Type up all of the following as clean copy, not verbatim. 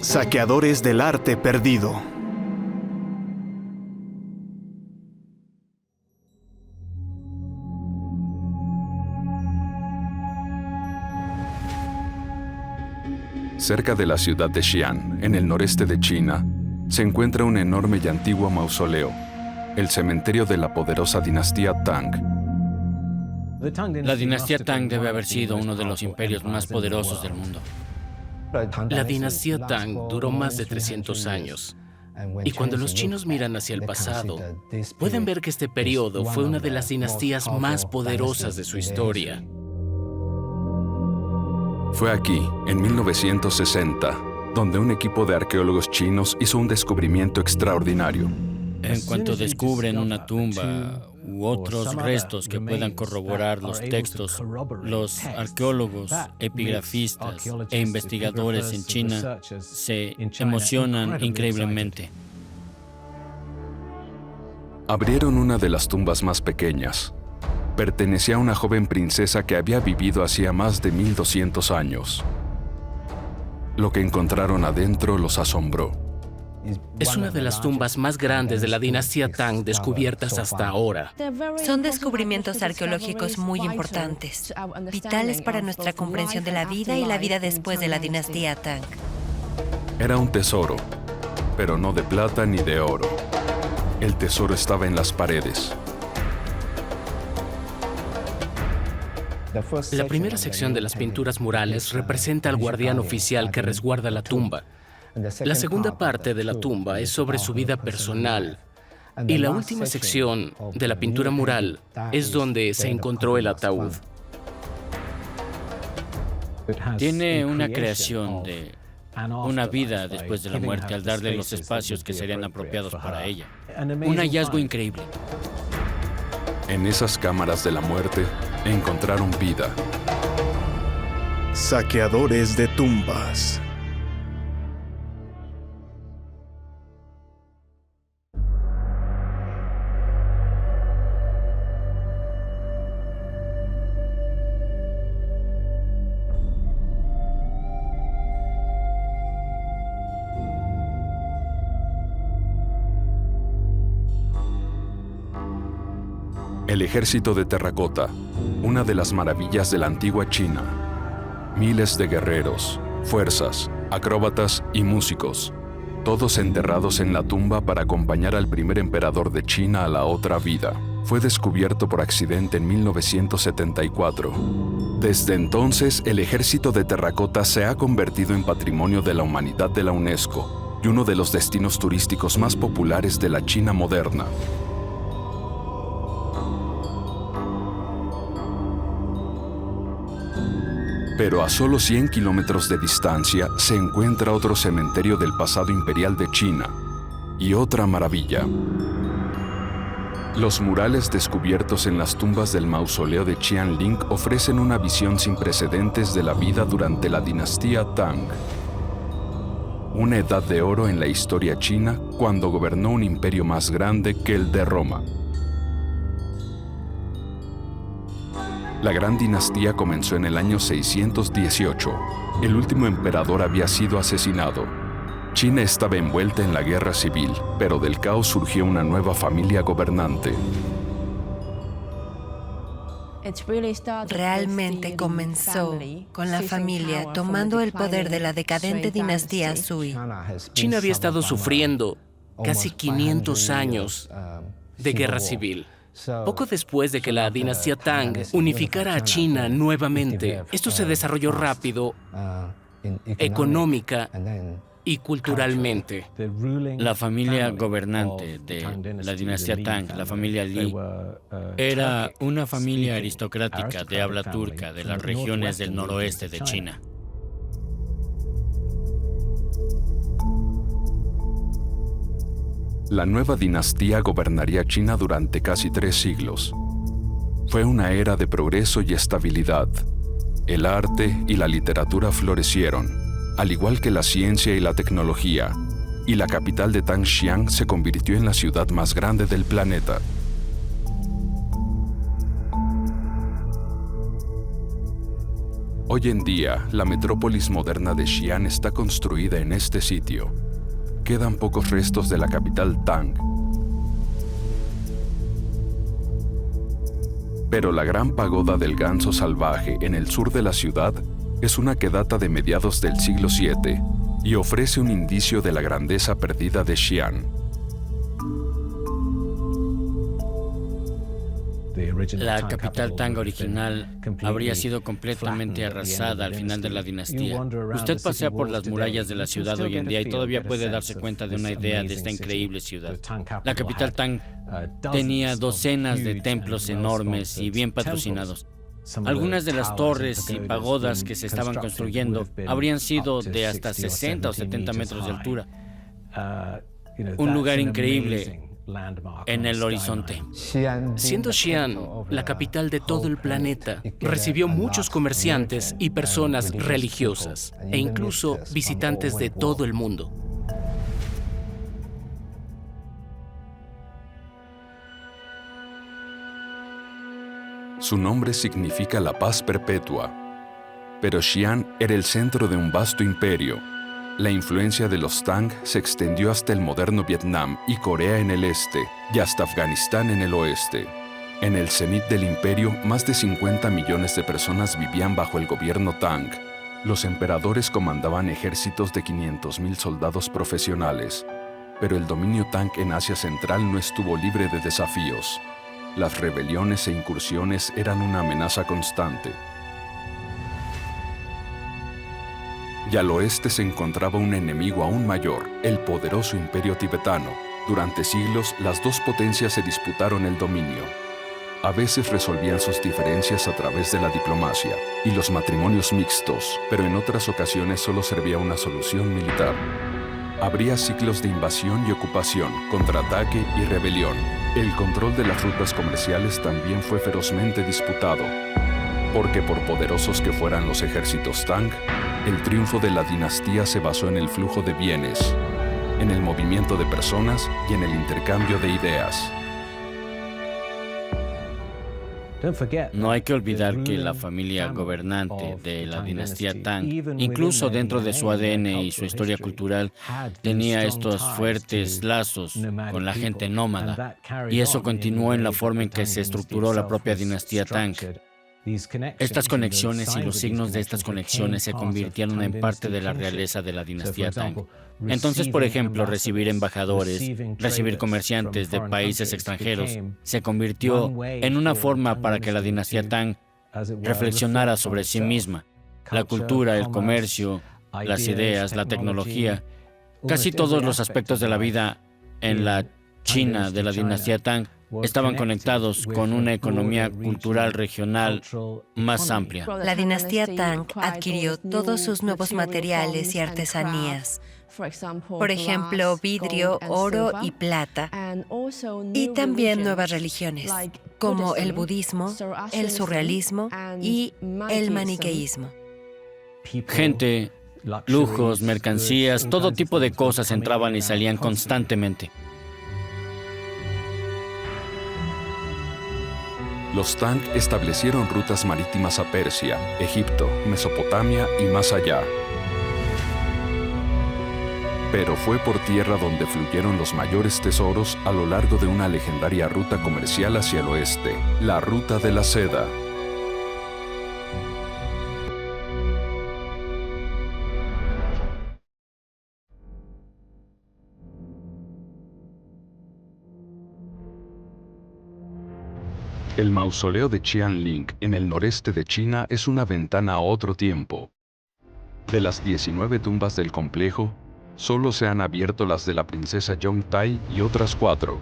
Saqueadores del arte perdido. Cerca de la ciudad de Xi'an, en el noreste de China, se encuentra un enorme y antiguo mausoleo, el cementerio de la poderosa dinastía Tang. La dinastía Tang debe haber sido uno de los imperios más poderosos del mundo. La dinastía Tang duró más de 300 años. Y cuando los chinos miran hacia el pasado, pueden ver que este periodo fue una de las dinastías más poderosas de su historia. Fue aquí, en 1960, donde un equipo de arqueólogos chinos hizo un descubrimiento extraordinario. En cuanto descubren una tumba u otros restos que puedan corroborar los textos, los arqueólogos, epigrafistas e investigadores en China se emocionan increíblemente. Abrieron una de las tumbas más pequeñas. Pertenecía a una joven princesa que había vivido hacía más de 1200 años. Lo que encontraron adentro los asombró. Es una de las tumbas más grandes de la dinastía Tang descubiertas hasta ahora. Son descubrimientos arqueológicos muy importantes, vitales para nuestra comprensión de la vida y la vida después de la dinastía Tang. Era un tesoro, pero no de plata ni de oro. El tesoro estaba en las paredes. La primera sección de las pinturas murales representa al guardián oficial que resguarda la tumba. La segunda parte de la tumba es sobre su vida personal. Y la última sección de la pintura mural es donde se encontró el ataúd. Tiene una creación de una vida después de la muerte al darle los espacios que serían apropiados para ella. Un hallazgo increíble. En esas cámaras de la muerte encontraron vida. Saqueadores de tumbas. El ejército de terracota, una de las maravillas de la antigua China. Miles de guerreros, fuerzas, acróbatas y músicos, todos enterrados en la tumba para acompañar al primer emperador de China a la otra vida. Fue descubierto por accidente en 1974. Desde entonces, el ejército de terracota se ha convertido en Patrimonio de la Humanidad de la UNESCO y uno de los destinos turísticos más populares de la China moderna. Pero a solo 100 kilómetros de distancia se encuentra otro cementerio del pasado imperial de China. Y otra maravilla. Los murales descubiertos en las tumbas del mausoleo de Qianling ofrecen una visión sin precedentes de la vida durante la dinastía Tang. Una edad de oro en la historia china cuando gobernó un imperio más grande que el de Roma. La gran dinastía comenzó en el año 618. El último emperador había sido asesinado. China estaba envuelta en la guerra civil, pero del caos surgió una nueva familia gobernante. Realmente comenzó con la familia tomando el poder de la decadente dinastía Sui. China había estado sufriendo casi 500 años de guerra civil. Poco después de que la dinastía Tang unificara a China nuevamente, esto se desarrolló rápido, económica y culturalmente. La familia gobernante de la dinastía Tang, la familia Li, era una familia aristocrática de habla turca de las regiones del noroeste de China. La nueva dinastía gobernaría China durante casi 3 siglos. Fue una era de progreso y estabilidad. El arte y la literatura florecieron, al igual que la ciencia y la tecnología, y la capital de Tangxiang se convirtió en la ciudad más grande del planeta. Hoy en día, la metrópolis moderna de Xi'an está construida en este sitio. Quedan pocos restos de la capital Tang. Pero la gran pagoda del ganso salvaje en el sur de la ciudad es una que data de mediados del siglo VII y ofrece un indicio de la grandeza perdida de Xi'an. La capital Tang original habría sido completamente arrasada al final de la dinastía. Usted pasea por las murallas de la ciudad hoy en día y todavía puede darse cuenta de una idea de esta increíble ciudad. La capital Tang tenía docenas de templos enormes y bien patrocinados. Algunas de las torres y pagodas que se estaban construyendo habrían sido de hasta 60 o 70 metros de altura. Un lugar increíble en el horizonte. Siendo Xi'an la capital de todo el planeta, recibió muchos comerciantes y personas religiosas, e incluso visitantes de todo el mundo. Su nombre significa la paz perpetua, pero Xi'an era el centro de un vasto imperio. La influencia de los Tang se extendió hasta el moderno Vietnam y Corea en el este, y hasta Afganistán en el oeste. En el cenit del imperio, más de 50 millones de personas vivían bajo el gobierno Tang. Los emperadores comandaban ejércitos de 500.000 soldados profesionales. Pero el dominio Tang en Asia Central no estuvo libre de desafíos. Las rebeliones e incursiones eran una amenaza constante. Y al oeste se encontraba un enemigo aún mayor, el poderoso imperio tibetano. Durante siglos, las dos potencias se disputaron el dominio. A veces resolvían sus diferencias a través de la diplomacia y los matrimonios mixtos, pero en otras ocasiones solo servía una solución militar. Habría ciclos de invasión y ocupación, contraataque y rebelión. El control de las rutas comerciales también fue ferozmente disputado, porque por poderosos que fueran los ejércitos Tang, el triunfo de la dinastía se basó en el flujo de bienes, en el movimiento de personas y en el intercambio de ideas. No hay que olvidar que la familia gobernante de la dinastía Tang, incluso dentro de su ADN y su historia cultural, tenía estos fuertes lazos con la gente nómada, y eso continuó en la forma en que se estructuró la propia dinastía Tang. Estas conexiones y los signos de estas conexiones se convirtieron en parte de la realeza de la dinastía Tang. Entonces, por ejemplo, recibir embajadores, recibir comerciantes de países extranjeros, se convirtió en una forma para que la dinastía Tang reflexionara sobre sí misma. La cultura, el comercio, las ideas, la tecnología, casi todos los aspectos de la vida en la China de la dinastía Tang estaban conectados con una economía cultural regional más amplia. La dinastía Tang adquirió todos sus nuevos materiales y artesanías. Por ejemplo, vidrio, oro y plata. Y también nuevas religiones, como el budismo, el surrealismo y el maniqueísmo. Gente, lujos, mercancías, todo tipo de cosas entraban y salían constantemente. Los Tang establecieron rutas marítimas a Persia, Egipto, Mesopotamia y más allá. Pero fue por tierra donde fluyeron los mayores tesoros a lo largo de una legendaria ruta comercial hacia el oeste, la Ruta de la Seda. El mausoleo de Qianling en el noreste de China es una ventana a otro tiempo. De las 19 tumbas del complejo, solo se han abierto las de la princesa Yongtai y otras 4.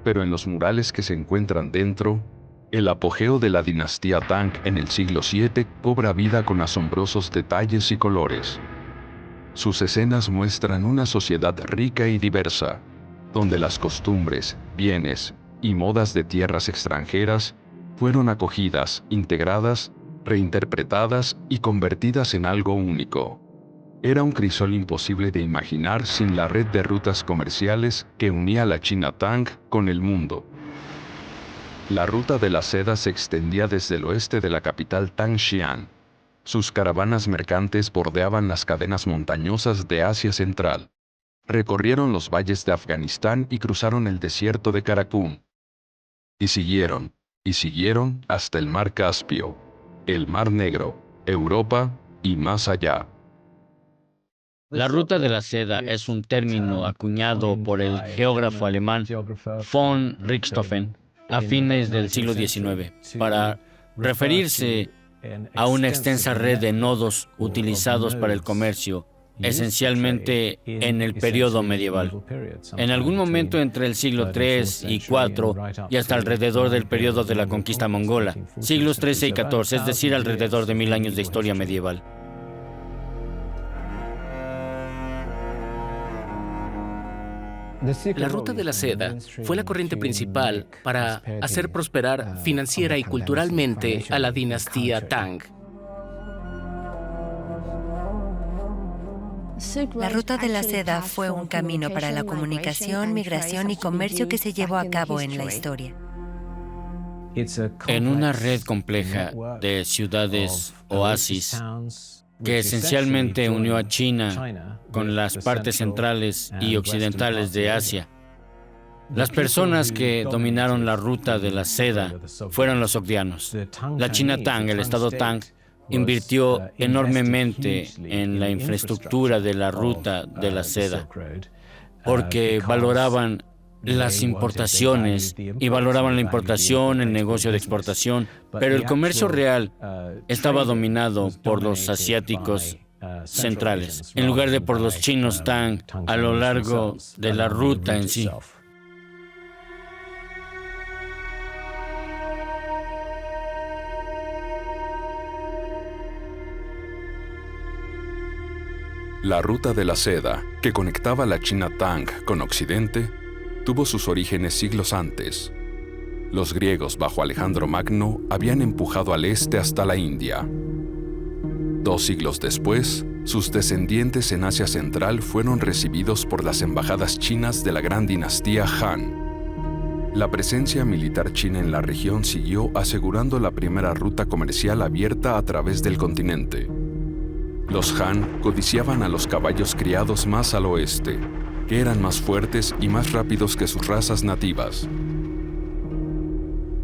Pero en los murales que se encuentran dentro, el apogeo de la dinastía Tang en el siglo VII cobra vida con asombrosos detalles y colores. Sus escenas muestran una sociedad rica y diversa, donde las costumbres, bienes y modas de tierras extranjeras fueron acogidas, integradas, reinterpretadas y convertidas en algo único. Era un crisol imposible de imaginar sin la red de rutas comerciales que unía la China Tang con el mundo. La ruta de la seda se extendía desde el oeste de la capital Tangshan. Sus caravanas mercantes bordeaban las cadenas montañosas de Asia Central. Recorrieron los valles de Afganistán y cruzaron el desierto de Karakum. Y siguieron hasta el mar Caspio, el mar Negro, Europa y más allá. La ruta de la seda es un término acuñado por el geógrafo alemán von Richthofen a fines del siglo XIX para referirse a una extensa red de nodos utilizados para el comercio, esencialmente en el periodo medieval. En algún momento entre el siglo III y IV y hasta alrededor del periodo de la conquista mongola, siglos XIII y XIV, es decir, alrededor de 1000 años de historia medieval. La ruta de la seda fue la corriente principal para hacer prosperar financiera y culturalmente a la dinastía Tang. La ruta de la seda fue un camino para la comunicación, migración y comercio que se llevó a cabo en la historia. En una red compleja de ciudades oasis que esencialmente unió a China con las partes centrales y occidentales de Asia. Las personas que dominaron la ruta de la seda fueron los sogdianos. La China Tang, el estado Tang, invirtió enormemente en la infraestructura de la ruta de la seda, porque valoraban las importaciones y valoraban la importación, el negocio de exportación, pero el comercio real estaba dominado por los asiáticos centrales, en lugar de por los chinos Tang a lo largo de la ruta en sí. La ruta de la seda, que conectaba la China Tang con Occidente, tuvo sus orígenes siglos antes. Los griegos, bajo Alejandro Magno, habían empujado al este hasta la India. 2 siglos después, sus descendientes en Asia Central fueron recibidos por las embajadas chinas de la gran dinastía Han. La presencia militar china en la región siguió asegurando la primera ruta comercial abierta a través del continente. Los Han codiciaban a los caballos criados más al oeste, que eran más fuertes y más rápidos que sus razas nativas.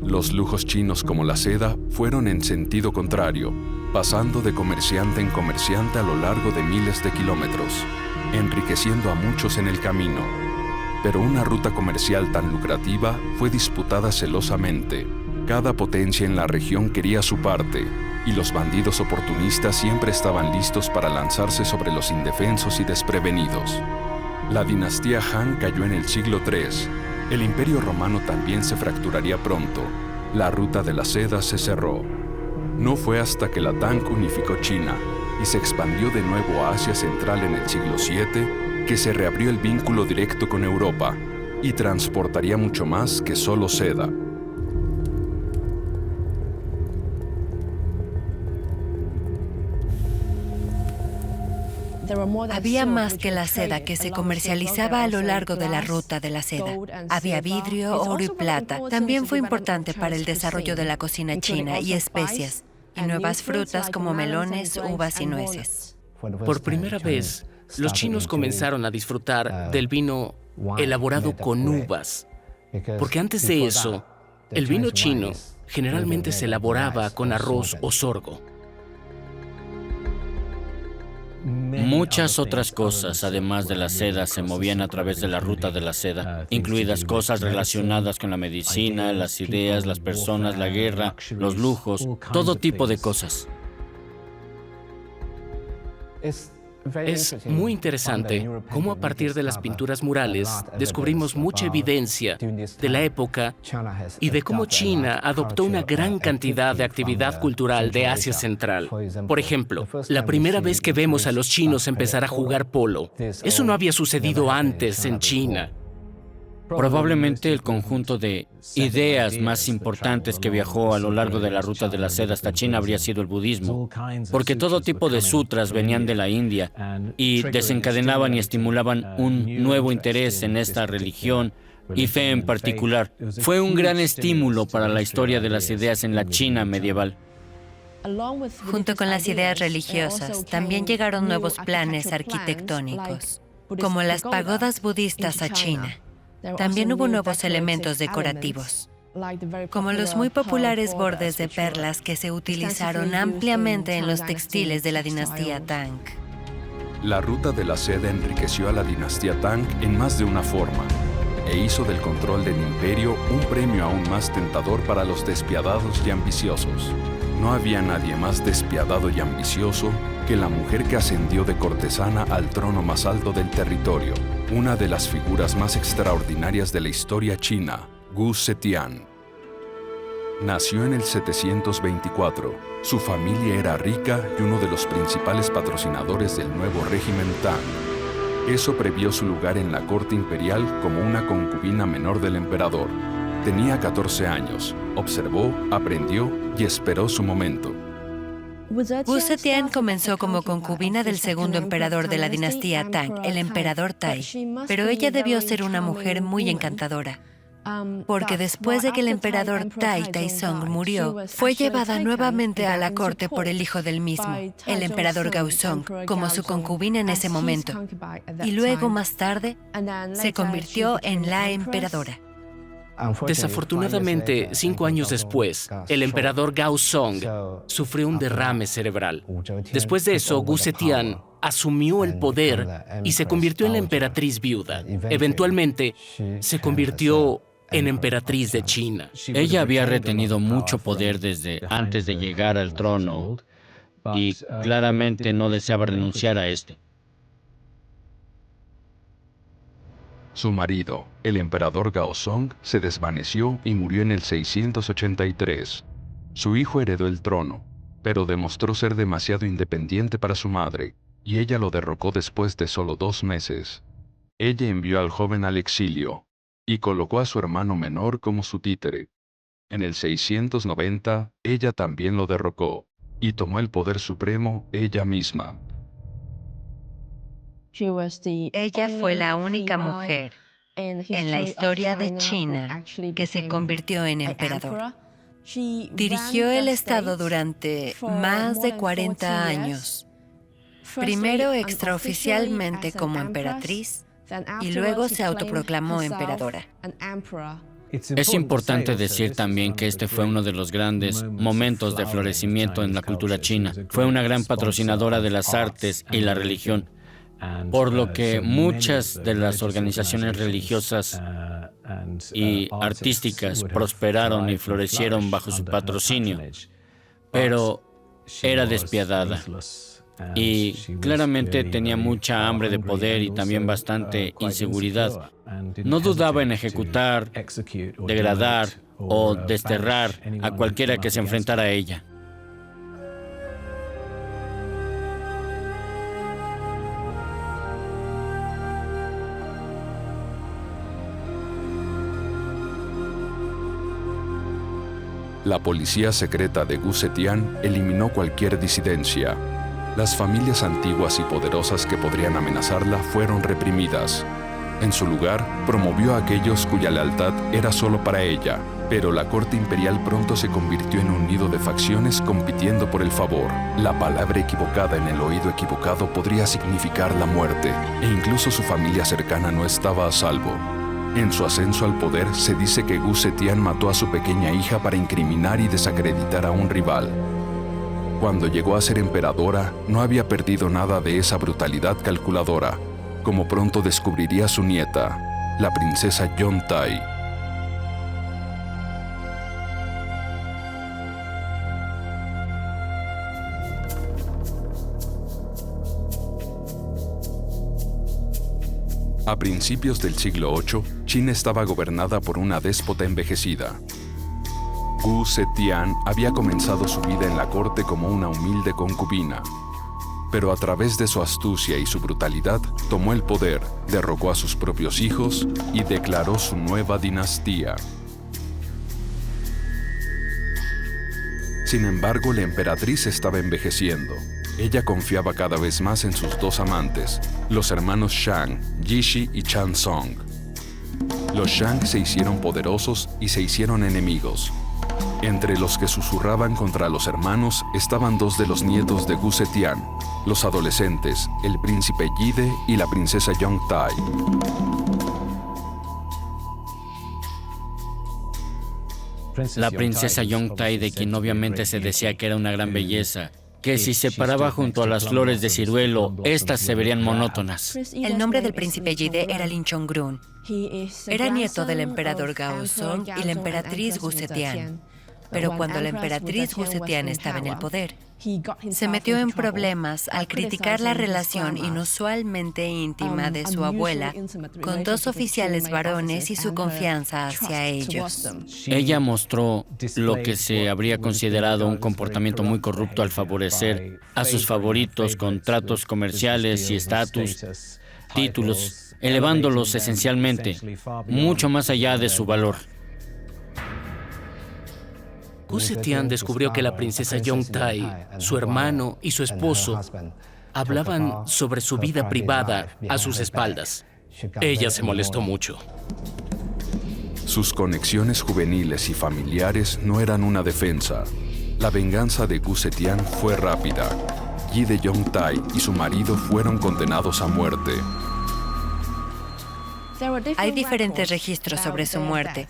Los lujos chinos como la seda fueron en sentido contrario, pasando de comerciante en comerciante a lo largo de miles de kilómetros, enriqueciendo a muchos en el camino. Pero una ruta comercial tan lucrativa fue disputada celosamente. Cada potencia en la región quería su parte, y los bandidos oportunistas siempre estaban listos para lanzarse sobre los indefensos y desprevenidos. La dinastía Han cayó en el siglo III. El Imperio Romano también se fracturaría pronto. La ruta de la seda se cerró. No fue hasta que la Tang unificó China y se expandió de nuevo a Asia Central en el siglo VII que se reabrió el vínculo directo con Europa y transportaría mucho más que solo seda. Había más que la seda que se comercializaba a lo largo de la ruta de la seda. Había vidrio, oro y plata. También fue importante para el desarrollo de la cocina china y especias, y nuevas frutas como melones, uvas y nueces. Por primera vez, los chinos comenzaron a disfrutar del vino elaborado con uvas, porque antes de eso, el vino chino generalmente se elaboraba con arroz o sorgo. Muchas otras cosas, además de la seda, se movían a través de la ruta de la seda, incluidas cosas relacionadas con la medicina, las ideas, las personas, la guerra, los lujos, todo tipo de cosas. Es muy interesante cómo a partir de las pinturas murales descubrimos mucha evidencia de la época y de cómo China adoptó una gran cantidad de actividad cultural de Asia Central. Por ejemplo, la primera vez que vemos a los chinos empezar a jugar polo, eso no había sucedido antes en China. Probablemente el conjunto de ideas más importantes que viajó a lo largo de la ruta de la seda hasta China habría sido el budismo, porque todo tipo de sutras venían de la India y desencadenaban y estimulaban un nuevo interés en esta religión y fe en particular. Fue un gran estímulo para la historia de las ideas en la China medieval. Junto con las ideas religiosas, también llegaron nuevos planes arquitectónicos, como las pagodas budistas a China. También hubo nuevos elementos decorativos, como los muy populares bordes de perlas que se utilizaron ampliamente en los textiles de la dinastía Tang. La ruta de la seda enriqueció a la dinastía Tang en más de una forma e hizo del control del imperio un premio aún más tentador para los despiadados y ambiciosos. No había nadie más despiadado y ambicioso que la mujer que ascendió de cortesana al trono más alto del territorio, una de las figuras más extraordinarias de la historia china, Wu Zetian. Nació en el 724. Su familia era rica y uno de los principales patrocinadores del nuevo régimen Tang. Eso previó su lugar en la corte imperial como una concubina menor del emperador. Tenía 14 años, observó, aprendió y esperó su momento. Wu Zetian comenzó como concubina del segundo emperador de la dinastía Tang, el emperador Tai, pero ella debió ser una mujer muy encantadora, porque después de que el emperador Tai Taizong murió, fue llevada nuevamente a la corte por el hijo del mismo, el emperador Gaozong, como su concubina en ese momento, y luego más tarde se convirtió en la emperadora. Desafortunadamente, 5 años después, el emperador Gaozong sufrió un derrame cerebral. Después de eso, Wu Zetian asumió el poder y se convirtió en la emperatriz viuda. Eventualmente, se convirtió en emperatriz de China. Ella había retenido mucho poder desde antes de llegar al trono y claramente no deseaba renunciar a este. Su marido, el emperador Gaozong, se desvaneció y murió en el 683. Su hijo heredó el trono, pero demostró ser demasiado independiente para su madre, y ella lo derrocó después de solo 2 meses. Ella envió al joven al exilio, y colocó a su hermano menor como su títere. En el 690, ella también lo derrocó, y tomó el poder supremo ella misma. Ella fue la única mujer en la historia de China que se convirtió en emperador. Dirigió el estado durante más de 40 años, primero extraoficialmente como emperatriz y luego se autoproclamó emperadora. Es importante decir también que este fue uno de los grandes momentos de florecimiento en la cultura china. Fue una gran patrocinadora de las artes y la religión, por lo que muchas de las organizaciones religiosas y artísticas prosperaron y florecieron bajo su patrocinio, pero era despiadada y claramente tenía mucha hambre de poder y también bastante inseguridad. No dudaba en ejecutar, degradar o desterrar a cualquiera que se enfrentara a ella. La policía secreta de Wu Zetian eliminó cualquier disidencia. Las familias antiguas y poderosas que podrían amenazarla fueron reprimidas. En su lugar, promovió a aquellos cuya lealtad era solo para ella, pero la corte imperial pronto se convirtió en un nido de facciones compitiendo por el favor. La palabra equivocada en el oído equivocado podría significar la muerte, e incluso su familia cercana no estaba a salvo. En su ascenso al poder, se dice que Wu Zetian mató a su pequeña hija para incriminar y desacreditar a un rival. Cuando llegó a ser emperadora, no había perdido nada de esa brutalidad calculadora, como pronto descubriría su nieta, la princesa Yontai. A principios del siglo VIII, China estaba gobernada por una déspota envejecida. Wu Zetian había comenzado su vida en la corte como una humilde concubina, pero a través de su astucia y su brutalidad, tomó el poder, derrocó a sus propios hijos y declaró su nueva dinastía. Sin embargo, la emperatriz estaba envejeciendo. Ella confiaba cada vez más en sus 2 amantes, los hermanos Shang, Yishi y Chansong. Los Shang se hicieron poderosos y se hicieron enemigos. Entre los que susurraban contra los hermanos estaban dos de los nietos de Gu Zetian, los adolescentes, el príncipe Yide y la princesa Yong-Tai. La princesa Yong-Tai, de quien obviamente se decía que era una gran belleza, que si se paraba junto a las flores de ciruelo, estas se verían monótonas. El nombre del príncipe Yide era Lin Chong-grun. Era nieto del emperador Gaozong y la emperatriz Gu Zetian. Pero cuando la emperatriz Gu Zetian estaba en el poder, se metió en problemas al criticar la relación inusualmente íntima de su abuela con dos oficiales varones y su confianza hacia ellos. Ella mostró lo que se habría considerado un comportamiento muy corrupto al favorecer a sus favoritos con tratos comerciales y estatus, títulos, elevándolos esencialmente mucho más allá de su valor. Gu Zetian descubrió que la princesa Yong-Tai, su hermano y su esposo hablaban sobre su vida privada a sus espaldas. Ella se molestó mucho. Sus conexiones juveniles y familiares no eran una defensa. La venganza de Gu Zetian fue rápida. Yide Yong-Tai y su marido fueron condenados a muerte. Hay diferentes registros sobre su muerte.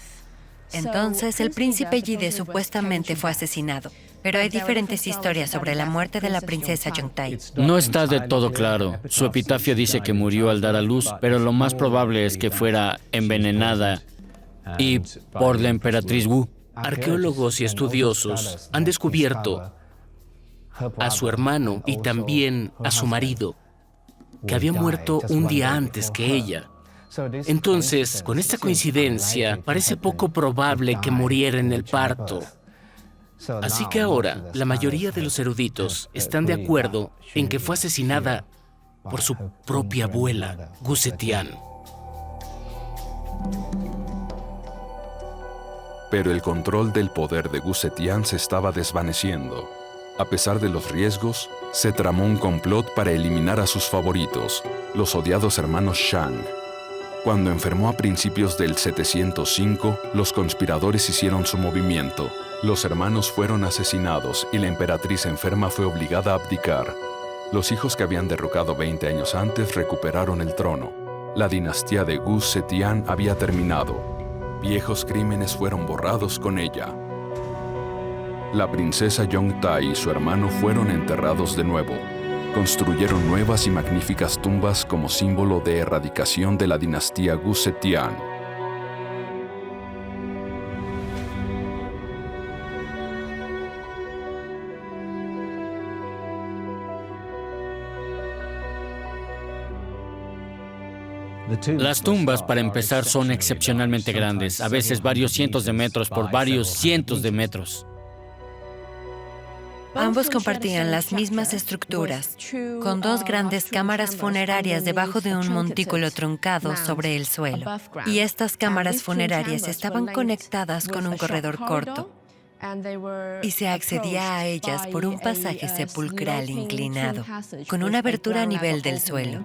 Entonces, el príncipe Yide supuestamente fue asesinado. Pero hay diferentes historias sobre la muerte de la princesa Yong-Tai. No está del todo claro. Su epitafio dice que murió al dar a luz, pero lo más probable es que fuera envenenada y por la emperatriz Wu. Arqueólogos y estudiosos han descubierto a su hermano y también a su marido, que había muerto un día antes que ella. Entonces, con esta coincidencia, parece poco probable que muriera en el parto. Así que ahora, la mayoría de los eruditos están de acuerdo en que fue asesinada por su propia abuela, Gu Zetian. Pero el control del poder de Gu Zetian se estaba desvaneciendo. A pesar de los riesgos, se tramó un complot para eliminar a sus favoritos, los odiados hermanos Shang. Cuando enfermó a principios del 705, los conspiradores hicieron su movimiento. Los hermanos fueron asesinados y la emperatriz enferma fue obligada a abdicar. Los hijos que habían derrocado 20 años antes recuperaron el trono. La dinastía de Gu Zetian había terminado. Viejos crímenes fueron borrados con ella. La princesa Yong-Tai y su hermano fueron enterrados de nuevo. Construyeron nuevas y magníficas tumbas como símbolo de erradicación de la dinastía Gu Zetian. Las tumbas, para empezar, son excepcionalmente grandes, a veces varios cientos de metros por varios cientos de metros. Ambos compartían las mismas estructuras, con dos grandes cámaras funerarias debajo de un montículo truncado sobre el suelo. Y estas cámaras funerarias estaban conectadas con un corredor corto, y se accedía a ellas por un pasaje sepulcral inclinado, con una abertura a nivel del suelo.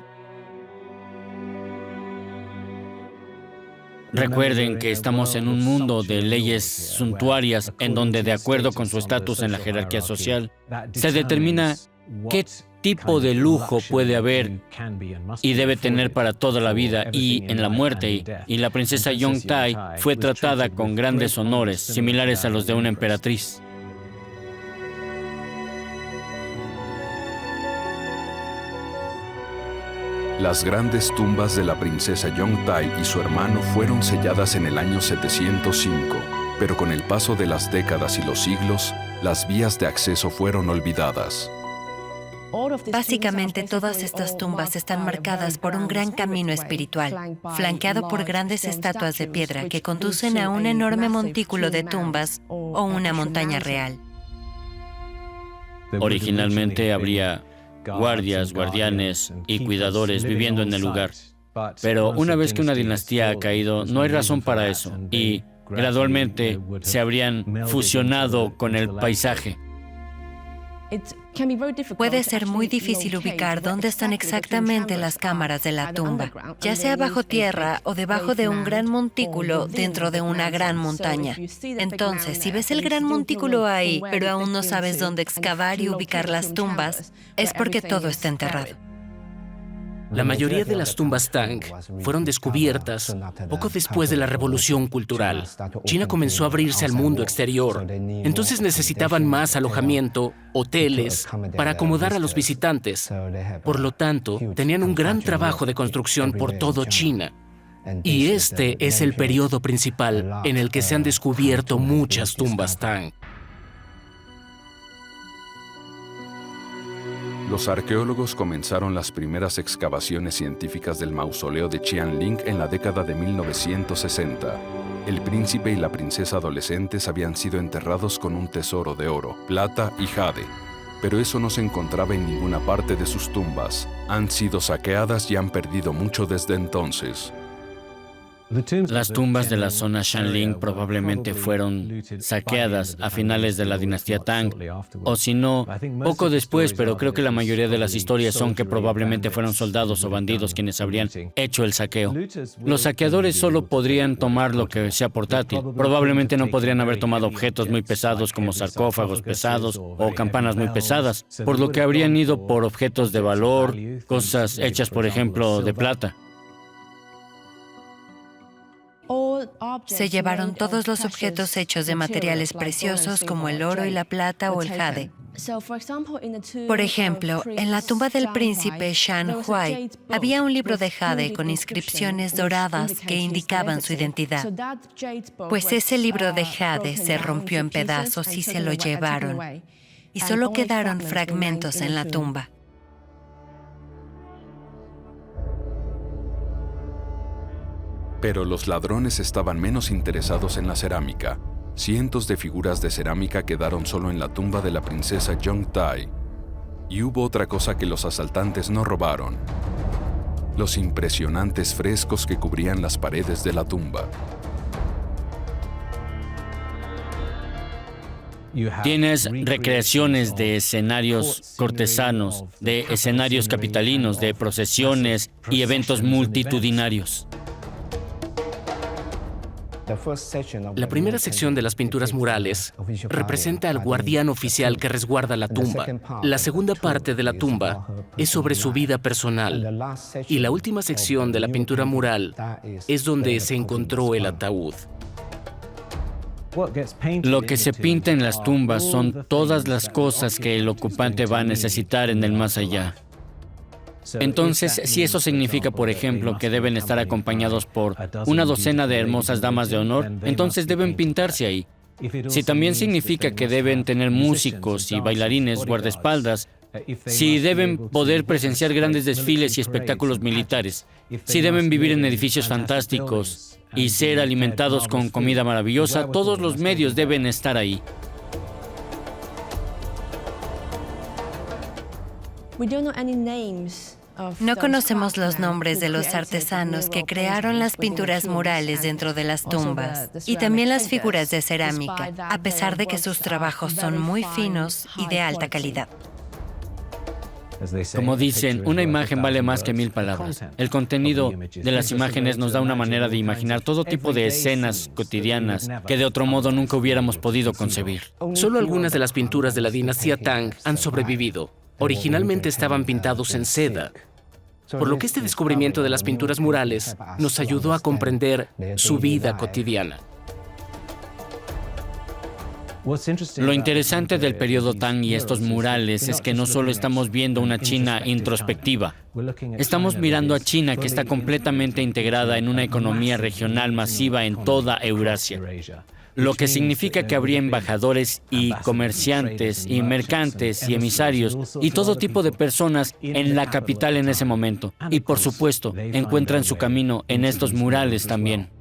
Recuerden que estamos en un mundo de leyes suntuarias en donde, de acuerdo con su estatus en la jerarquía social, se determina qué tipo de lujo puede haber y debe tener para toda la vida y en la muerte. Y la princesa Yong-Tai fue tratada con grandes honores, similares a los de una emperatriz. Las grandes tumbas de la princesa Yong-Tai y su hermano fueron selladas en el año 705, pero con el paso de las décadas y los siglos, las vías de acceso fueron olvidadas. Básicamente, todas estas tumbas están marcadas por un gran camino espiritual, flanqueado por grandes estatuas de piedra que conducen a un enorme montículo de tumbas o una montaña real. Originalmente habría guardias, guardianes y cuidadores viviendo en el lugar. Pero una vez que una dinastía ha caído, no hay razón para eso, y gradualmente se habrían fusionado con el paisaje. Puede ser muy difícil ubicar dónde están exactamente las cámaras de la tumba, ya sea bajo tierra o debajo de un gran montículo dentro de una gran montaña. Entonces, si ves el gran montículo ahí, pero aún no sabes dónde excavar y ubicar las tumbas, es porque todo está enterrado. La mayoría de las tumbas Tang fueron descubiertas poco después de la Revolución Cultural. China comenzó a abrirse al mundo exterior. Entonces necesitaban más alojamiento, hoteles, para acomodar a los visitantes. Por lo tanto, tenían un gran trabajo de construcción por todo China. Y este es el periodo principal en el que se han descubierto muchas tumbas Tang. Los arqueólogos comenzaron las primeras excavaciones científicas del mausoleo de Qianling en la década de 1960. El príncipe y la princesa adolescentes habían sido enterrados con un tesoro de oro, plata y jade. Pero eso no se encontraba en ninguna parte de sus tumbas. Han sido saqueadas y han perdido mucho desde entonces. Las tumbas de la zona Qianling probablemente fueron saqueadas a finales de la dinastía Tang, o si no, poco después, pero creo que la mayoría de las historias son que probablemente fueron soldados o bandidos quienes habrían hecho el saqueo. Los saqueadores solo podrían tomar lo que sea portátil. Probablemente no podrían haber tomado objetos muy pesados como sarcófagos pesados o campanas muy pesadas, por lo que habrían ido por objetos de valor, cosas hechas, por ejemplo, de plata. Se llevaron todos los objetos hechos de materiales preciosos como el oro y la plata o el jade. Por ejemplo, en la tumba del príncipe Shan Huai había un libro de jade con inscripciones doradas que indicaban su identidad. Pues ese libro de jade se rompió en pedazos y se lo llevaron. Y solo quedaron fragmentos en la tumba. Pero los ladrones estaban menos interesados en la cerámica. Cientos de figuras de cerámica quedaron solo en la tumba de la princesa Zhongtai. Y hubo otra cosa que los asaltantes no robaron: los impresionantes frescos que cubrían las paredes de la tumba. Tienes recreaciones de escenarios cortesanos, de escenarios capitalinos, de procesiones y eventos multitudinarios. La primera sección de las pinturas murales representa al guardián oficial que resguarda la tumba. La segunda parte de la tumba es sobre su vida personal. Y la última sección de la pintura mural es donde se encontró el ataúd. Lo que se pinta en las tumbas son todas las cosas que el ocupante va a necesitar en el más allá. Entonces, si eso significa, por ejemplo, que deben estar acompañados por una docena de hermosas damas de honor, entonces deben pintarse ahí. Si también significa que deben tener músicos y bailarines, guardaespaldas, si deben poder presenciar grandes desfiles y espectáculos militares, si deben vivir en edificios fantásticos y ser alimentados con comida maravillosa, todos los medios deben estar ahí. No conocemos los nombres de los artesanos que crearon las pinturas murales dentro de las tumbas y también las figuras de cerámica, a pesar de que sus trabajos son muy finos y de alta calidad. Como dicen, una imagen vale más que 1000 palabras. El contenido de las imágenes nos da una manera de imaginar todo tipo de escenas cotidianas que de otro modo nunca hubiéramos podido concebir. Solo algunas de las pinturas de la dinastía Tang han sobrevivido. Originalmente estaban pintados en seda, por lo que este descubrimiento de las pinturas murales nos ayudó a comprender su vida cotidiana. Lo interesante del periodo Tang y estos murales es que no solo estamos viendo una China introspectiva, estamos mirando a China que está completamente integrada en una economía regional masiva en toda Eurasia. Lo que significa que habría embajadores y comerciantes y mercantes y emisarios y todo tipo de personas en la capital en ese momento. Y por supuesto, encuentran su camino en estos murales también.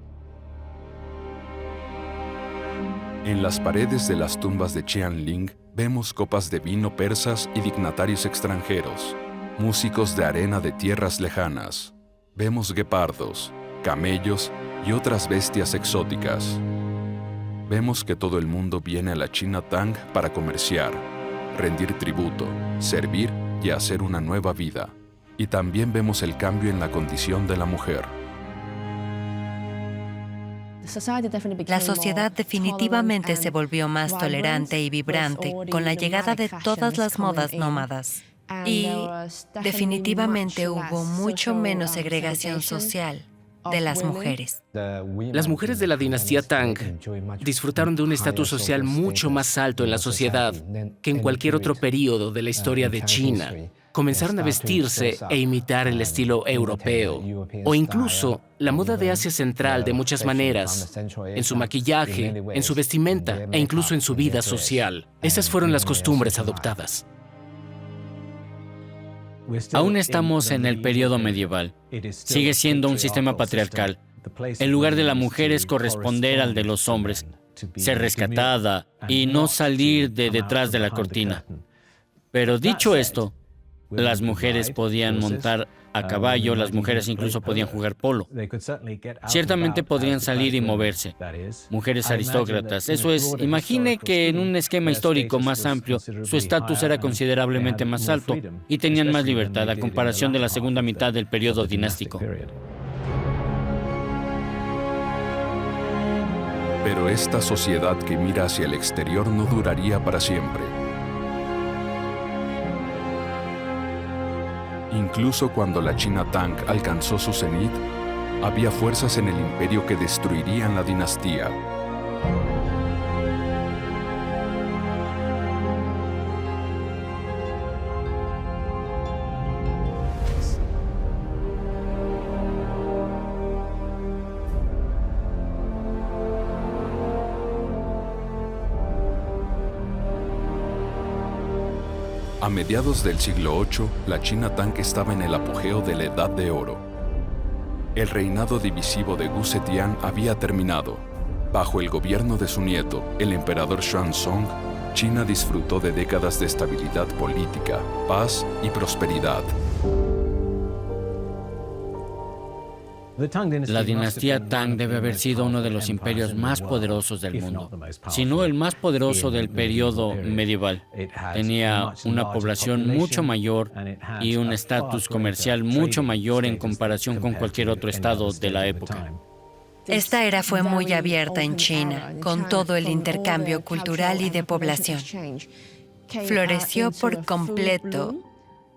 En las paredes de las tumbas de Qianling vemos copas de vino persas y dignatarios extranjeros, músicos de arena de tierras lejanas. Vemos guepardos, camellos y otras bestias exóticas. Vemos que todo el mundo viene a la China Tang para comerciar, rendir tributo, servir y hacer una nueva vida. Y también vemos el cambio en la condición de la mujer. La sociedad definitivamente se volvió más tolerante y vibrante con la llegada de todas las modas nómadas. Y definitivamente hubo mucho menos segregación social de las mujeres. Las mujeres de la dinastía Tang disfrutaron de un estatus social mucho más alto en la sociedad que en cualquier otro período de la historia de China. Comenzaron a vestirse e imitar el estilo europeo, o incluso la moda de Asia Central de muchas maneras, en su maquillaje, en su vestimenta e incluso en su vida social. Esas fueron las costumbres adoptadas. Aún estamos en el periodo medieval. Sigue siendo un sistema patriarcal. El lugar de la mujer es corresponder al de los hombres, ser rescatada y no salir de detrás de la cortina. Pero dicho esto, las mujeres podían montar a caballo, las mujeres incluso podían jugar polo. Ciertamente podrían salir y moverse. Mujeres aristócratas, eso es, imagine que en un esquema histórico más amplio, su estatus era considerablemente más alto y tenían más libertad a comparación de la segunda mitad del periodo dinástico. Pero esta sociedad que mira hacia el exterior no duraría para siempre. Incluso cuando la China Tang alcanzó su cenit, había fuerzas en el imperio que destruirían la dinastía. A mediados del siglo VIII, la China Tang estaba en el apogeo de la Edad de Oro. El reinado divisivo de Gu Zetian había terminado. Bajo el gobierno de su nieto, el emperador Xuanzong, China disfrutó de décadas de estabilidad política, paz y prosperidad. La dinastía Tang debe haber sido uno de los imperios más poderosos del mundo, si no el más poderoso del periodo medieval. Tenía una población mucho mayor y un estatus comercial mucho mayor en comparación con cualquier otro estado de la época. Esta era fue muy abierta en China, con todo el intercambio cultural y de población. Floreció por completo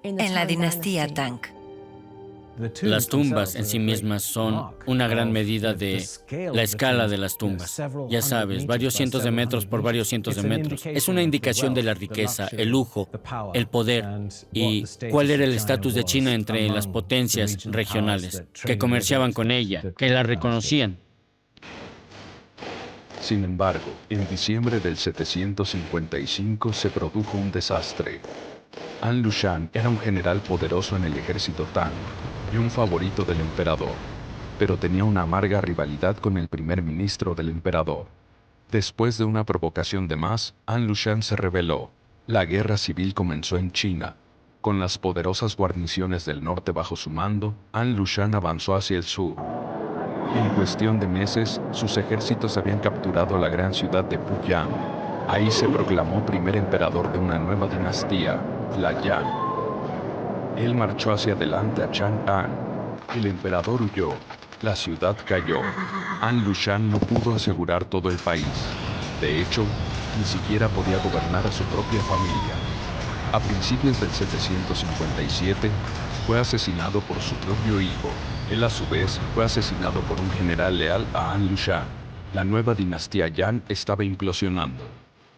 en la dinastía Tang. Las tumbas en sí mismas son una gran medida de la escala de las tumbas. Ya sabes, varios cientos de metros por varios cientos de metros. Es una indicación de la riqueza, el lujo, el poder y cuál era el estatus de China entre las potencias regionales que comerciaban con ella, que la reconocían. Sin embargo, en diciembre del 755 se produjo un desastre. An Lushan era un general poderoso en el ejército Tang y un favorito del emperador, pero tenía una amarga rivalidad con el primer ministro del emperador. Después de una provocación de más, An Lushan se rebeló. La guerra civil comenzó en China. Con las poderosas guarniciones del norte bajo su mando, An Lushan avanzó hacia el sur. En cuestión de meses, sus ejércitos habían capturado la gran ciudad de Puyang. Ahí se proclamó primer emperador de una nueva dinastía, la Yan. Él marchó hacia adelante a Chang'an. El emperador huyó. La ciudad cayó. An Lushan no pudo asegurar todo el país. De hecho, ni siquiera podía gobernar a su propia familia. A principios del 757, fue asesinado por su propio hijo. Él a su vez fue asesinado por un general leal a An Lushan. La nueva dinastía Yan estaba implosionando.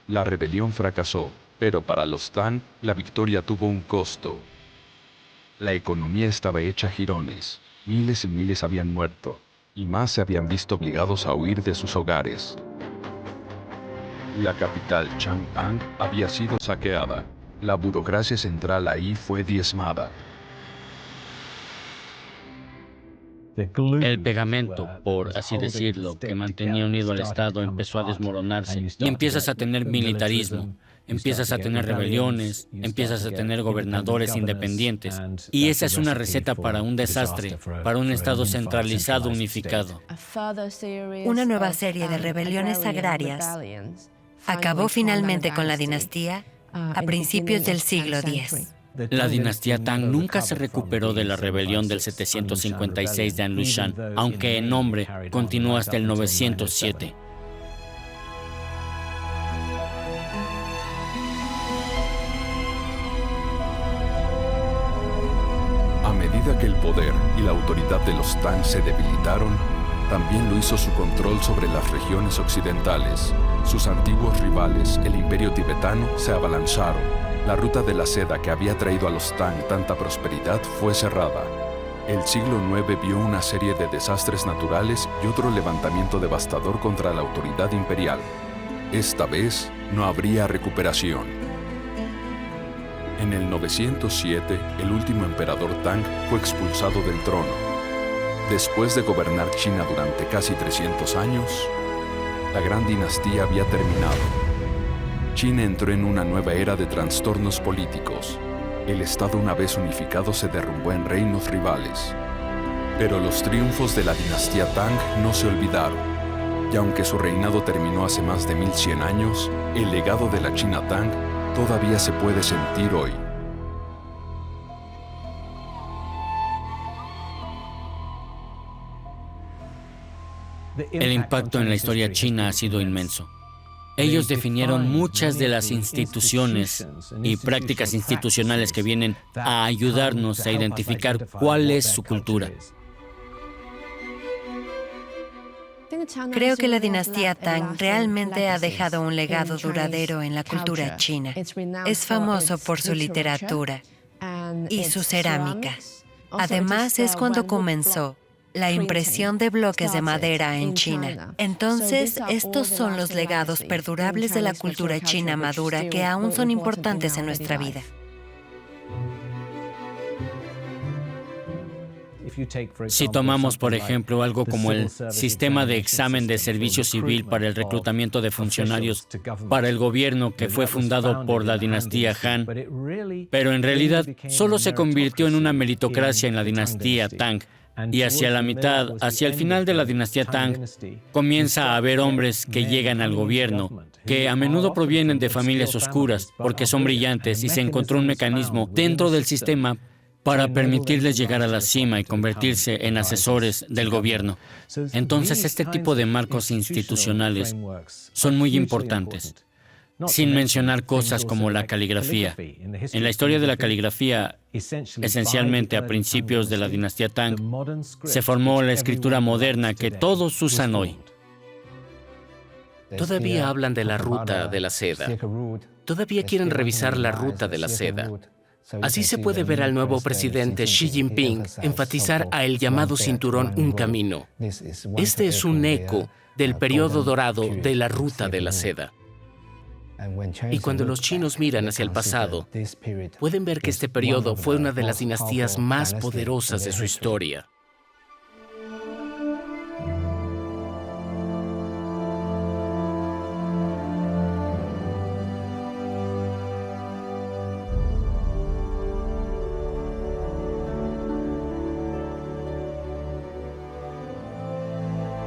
La rebelión fracasó, pero para los Tang, la victoria tuvo un costo. La economía estaba hecha jirones. Miles y miles habían muerto, y más se habían visto obligados a huir de sus hogares. La capital, Chang'an, había sido saqueada. La burocracia central ahí fue diezmada. El pegamento, por así decirlo, que mantenía unido al Estado empezó a desmoronarse y empiezas a tener militarismo, empiezas a tener rebeliones, empiezas a tener gobernadores independientes. Y esa es una receta para un desastre, para un Estado centralizado unificado. Una nueva serie de rebeliones agrarias acabó finalmente con la dinastía a principios del siglo X. La dinastía Tang nunca se recuperó de la rebelión del 756 de Anlushan, aunque en nombre continuó hasta el 907. A medida que el poder y la autoridad de los Tang se debilitaron, también lo hizo su control sobre las regiones occidentales. Sus antiguos rivales, el Imperio tibetano, se abalanzaron. La ruta de la seda que había traído a los Tang tanta prosperidad fue cerrada. El siglo IX vio una serie de desastres naturales y otro levantamiento devastador contra la autoridad imperial. Esta vez no habría recuperación. En el 907, el último emperador Tang fue expulsado del trono. Después de gobernar China durante casi 300 años, la gran dinastía había terminado. China entró en una nueva era de trastornos políticos. El Estado, una vez unificado, se derrumbó en reinos rivales. Pero los triunfos de la dinastía Tang no se olvidaron. Y aunque su reinado terminó hace más de 1100 años, el legado de la China Tang todavía se puede sentir hoy. El impacto en la historia china ha sido inmenso. Ellos definieron muchas de las instituciones y prácticas institucionales que vienen a ayudarnos a identificar cuál es su cultura. Creo que la dinastía Tang realmente ha dejado un legado duradero en la cultura china. Es famoso por su literatura y su cerámica. Además, es cuando comenzó la impresión de bloques de madera en China. Entonces, estos son los legados perdurables de la cultura china madura que aún son importantes en nuestra vida. Si tomamos, por ejemplo, algo como el sistema de examen de servicio civil para el reclutamiento de funcionarios para el gobierno que fue fundado por la dinastía Han, pero en realidad solo se convirtió en una meritocracia en la dinastía Tang. Y hacia la mitad, hacia el final de la dinastía Tang, comienza a haber hombres que llegan al gobierno, que a menudo provienen de familias oscuras porque son brillantes y se encontró un mecanismo dentro del sistema para permitirles llegar a la cima y convertirse en asesores del gobierno. Entonces, este tipo de marcos institucionales son muy importantes. Sin mencionar cosas como la caligrafía. En la historia de la caligrafía, esencialmente a principios de la dinastía Tang, se formó la escritura moderna que todos usan hoy. Todavía hablan de la ruta de la seda. Todavía quieren revisar la ruta de la seda. Así se puede ver al nuevo presidente Xi Jinping enfatizar a el llamado cinturón un camino. Este es un eco del periodo dorado de la ruta de la seda. Y cuando los chinos miran hacia el pasado, pueden ver que este periodo fue una de las dinastías más poderosas de su historia.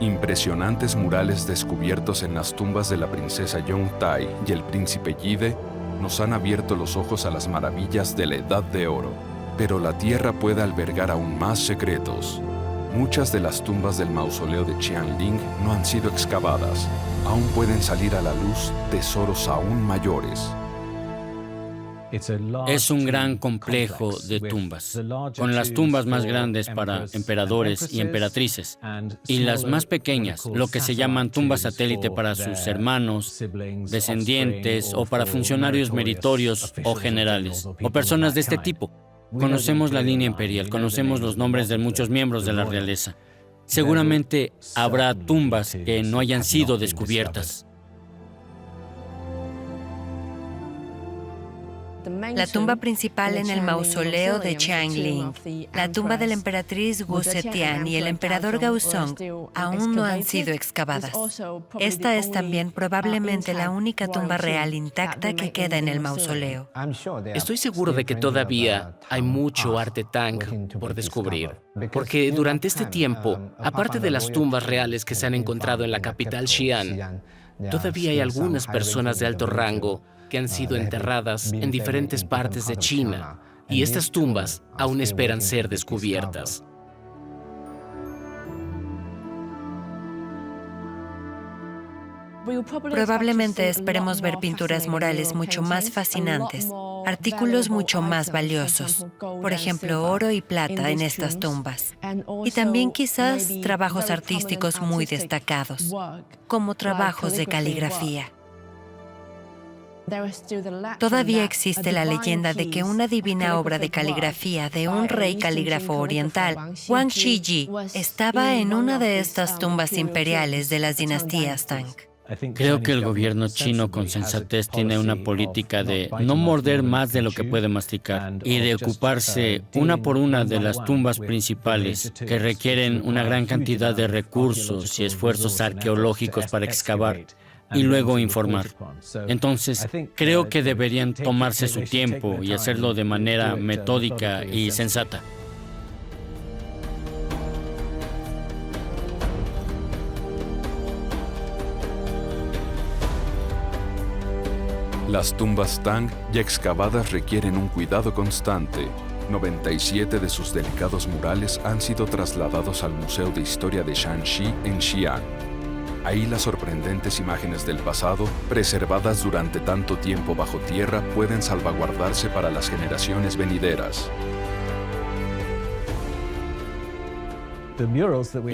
Impresionantes murales descubiertos en las tumbas de la princesa Yongtai y el príncipe Yide nos han abierto los ojos a las maravillas de la Edad de Oro. Pero la Tierra puede albergar aún más secretos. Muchas de las tumbas del mausoleo de Qianling no han sido excavadas. Aún pueden salir a la luz tesoros aún mayores. Es un gran complejo de tumbas, con las tumbas más grandes para emperadores y emperatrices, y las más pequeñas, lo que se llaman tumbas satélite para sus hermanos, descendientes o para funcionarios meritorios o generales, o personas de este tipo. Conocemos la línea imperial, conocemos los nombres de muchos miembros de la realeza. Seguramente habrá tumbas que no hayan sido descubiertas. La tumba principal en el mausoleo de Qianling, la tumba de la emperatriz Wu Zetian y el emperador Gaozong aún no han sido excavadas. Esta es también probablemente la única tumba real intacta que queda en el mausoleo. Estoy seguro de que todavía hay mucho arte Tang por descubrir, porque durante este tiempo, aparte de las tumbas reales que se han encontrado en la capital Xi'an, Todavía hay algunas personas de alto rango que han sido enterradas en diferentes partes de China, y estas tumbas aún esperan ser descubiertas. Probablemente esperemos ver pinturas murales mucho más fascinantes, artículos mucho más valiosos, por ejemplo, oro y plata en estas tumbas. Y también quizás trabajos artísticos muy destacados, como trabajos de caligrafía. Todavía existe la leyenda de que una divina obra de caligrafía de un rey calígrafo oriental, Wang Shiji, estaba en una de estas tumbas imperiales de las dinastías Tang. Creo que el gobierno chino con sensatez tiene una política de no morder más de lo que puede masticar y de ocuparse una por una de las tumbas principales que requieren una gran cantidad de recursos y esfuerzos arqueológicos para excavar y luego informar. Entonces, creo que deberían tomarse su tiempo y hacerlo de manera metódica y sensata. Las tumbas Tang ya excavadas requieren un cuidado constante. 97 de sus delicados murales han sido trasladados al Museo de Historia de Shanxi en Xi'an. Ahí las sorprendentes imágenes del pasado, preservadas durante tanto tiempo bajo tierra, pueden salvaguardarse para las generaciones venideras.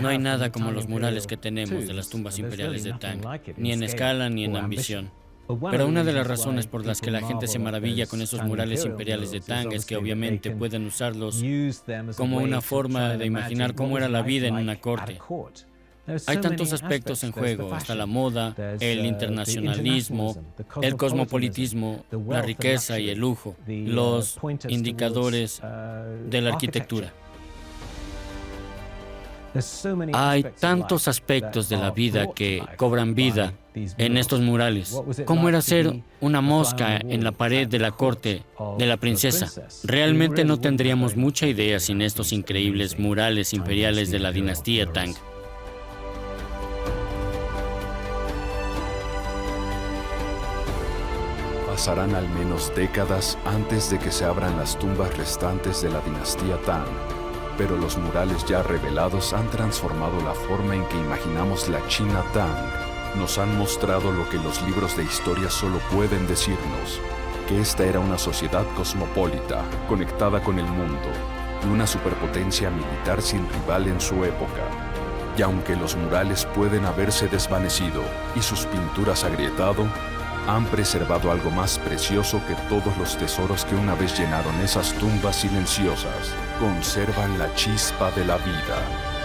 No hay nada como los murales que tenemos de las tumbas imperiales de Tang, ni en escala ni en ambición. Pero una de las razones por las que la gente se maravilla con esos murales imperiales de Tang es que obviamente pueden usarlos como una forma de imaginar cómo era la vida en una corte. Hay tantos aspectos en juego, hasta la moda, el internacionalismo, el cosmopolitismo, la riqueza y el lujo, los indicadores de la arquitectura. Hay tantos aspectos de la vida que cobran vida en estos murales. ¿Cómo era ser una mosca en la pared de la corte de la princesa? Realmente no tendríamos mucha idea sin estos increíbles murales imperiales de la dinastía Tang. Pasarán al menos décadas antes de que se abran las tumbas restantes de la dinastía Tang. Pero los murales ya revelados han transformado la forma en que imaginamos la China Tang. Nos han mostrado lo que los libros de historia solo pueden decirnos, que esta era una sociedad cosmopolita, conectada con el mundo, y una superpotencia militar sin rival en su época. Y aunque los murales pueden haberse desvanecido y sus pinturas agrietado, han preservado algo más precioso que todos los tesoros que una vez llenaron esas tumbas silenciosas. Conservan la chispa de la vida.